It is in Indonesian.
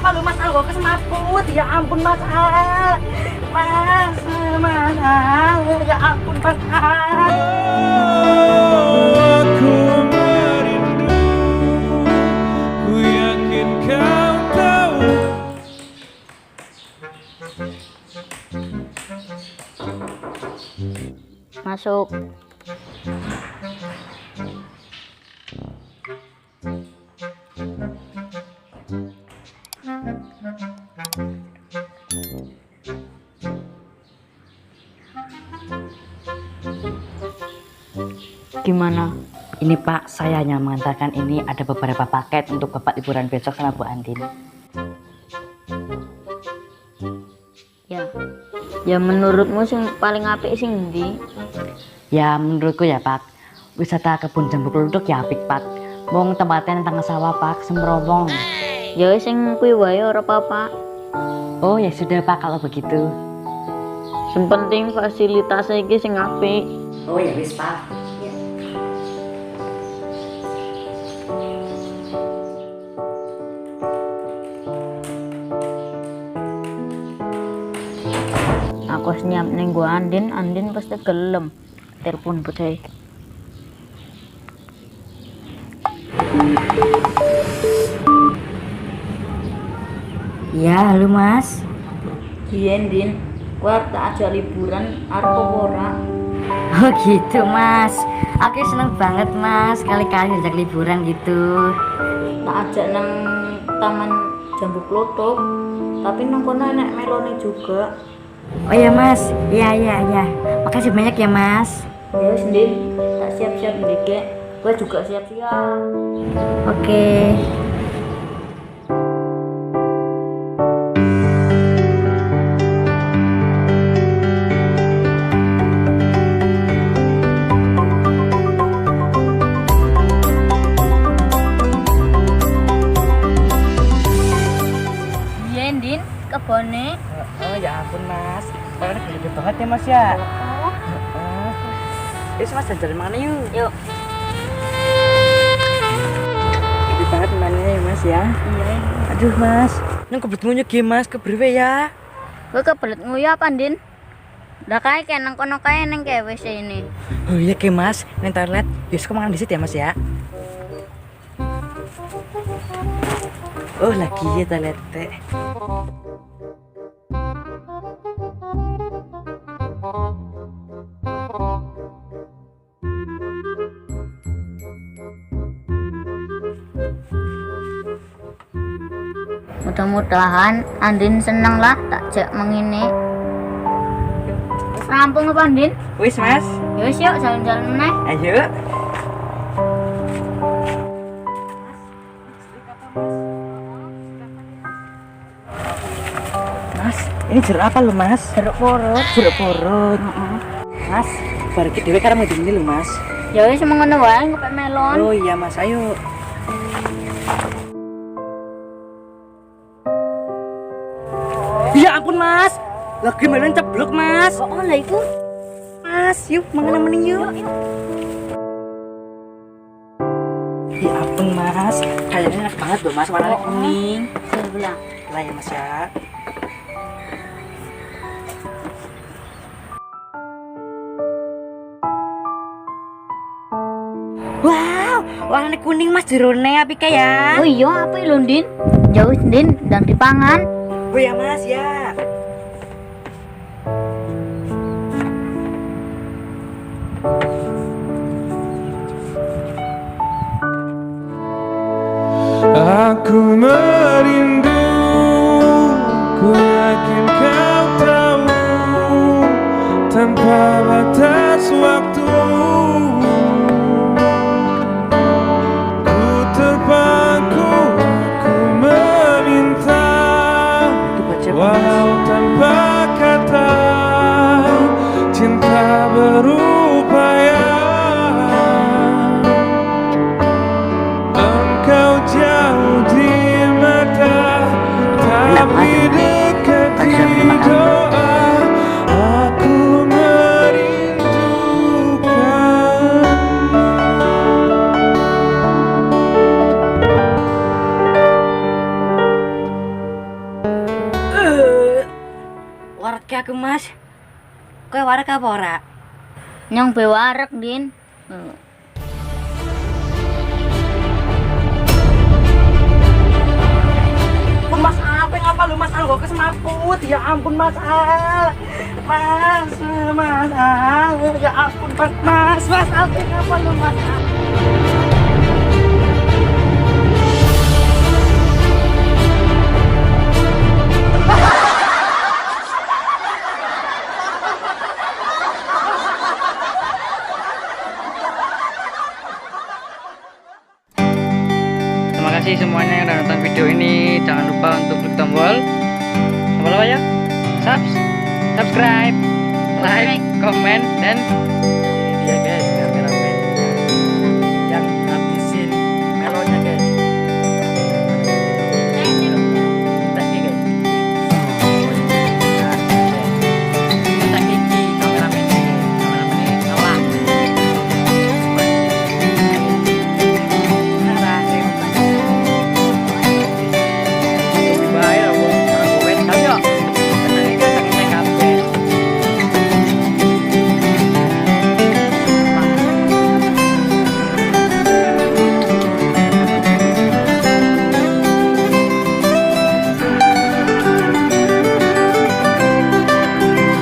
apa lu Mas Al? Kok kesemaput? Ya ampun Mas Al. Mas, Mas Al. Ya ampun Mas Al. Aku merindu, ku yakin kau tahu. Masuk. Gimana? Ini Pak, saya hanya mengantarkan ini ada beberapa paket untuk Bapak liburan besok sama Bu Andin. Ya menurutmu sing paling apik sing ndi? Ya menurutku ya Pak, wisata kebun jambu kluduk ya apik Pak. Wong tempatnya tengah sawah Pak, semrowong. Ya wis sing kuwi wae ora apa-apa. Oh ya sudah Pak kalau begitu. Sing penting fasilitasnya iki sing apik. Oh ya wis Pak. Aku senyap neng gua Andin pasti gelem. Telepon putih. Ya, halo Mas. Iya Andin, gua tak ajak liburan arep apa ora? Oh gitu Mas. Aku seneng banget Mas, kali-kali ajak liburan gitu. Tak ajak nang taman jambu klothok, tapi nang kono enek melone juga. Oh ya Mas, iya. Makasih banyak ya Mas. Ya wis Ndin, tak siap-siap ndek. Gua juga siap-siap. Oke. Iya Ndin, kebone. Oh ya ampun Mas, kalian gede banget ya Mas ya. Yuk Mas jalan mana yuk? Yuk. Gede banget mana ya Mas ya. Iya. Aduh Mas, nang kebelet ngunyuk ya Mas, keberwe ya. Gue kebelet nguyu apa Ndin? Udah kae nang kono kae nang kayak WC ini. Oh iya ke Mas, nang toilet. Yus mangan di situ ya Mas ya. Oh lagi ya toilet teh. Mudah-mudahan Andin seneng lah tak jak mengini. Wis rampung apa Andin? Wis Mas, Ya wis yuk jalan-jalan neh. ayo. Mas, ini jeruk apa lo Mas? Jeruk purut. Jeruk purut. Mas, baru kita dewe karena mau ini lo Mas. Ya wis mengono wae ngepek melon. Oh iya Mas, ayo. Ya ampun Mas, lagi melon ceblok Mas. Oh lah iku. Mas, yuk mangan nemenin yuk. Ya ampun Mas, kayaknya enak banget loh Mas, warnanya kuning. Sebelah. Lah ya Mas ya. Wow, warnanya kuning Mas, jerone apik ya. Oh iya apa lho Ndin? Ya wis Ndin, ndang dipangan. Oh ya Mas ya. Aku merindu, ku yakin kau tahu, tanpa batas waktu. Ku terpaku, ku meminta, walau tanpa kata, cinta berupaya. Engkau jauh di mata, tapi dekat di doa. Aku merindu, iku Mas. Kowe warek apa ora? Nyong be wareg, Din. Pun Mas apa ngapa lu Mas anggo kesemaput? Ya ampun Mas. Mas, ya ampun Mas. Mas apa ngapa lu Mas? Terima kasih semuanya yang udah nonton video ini. Jangan lupa untuk klik tombol apa ya? Subscribe, like, comment, dan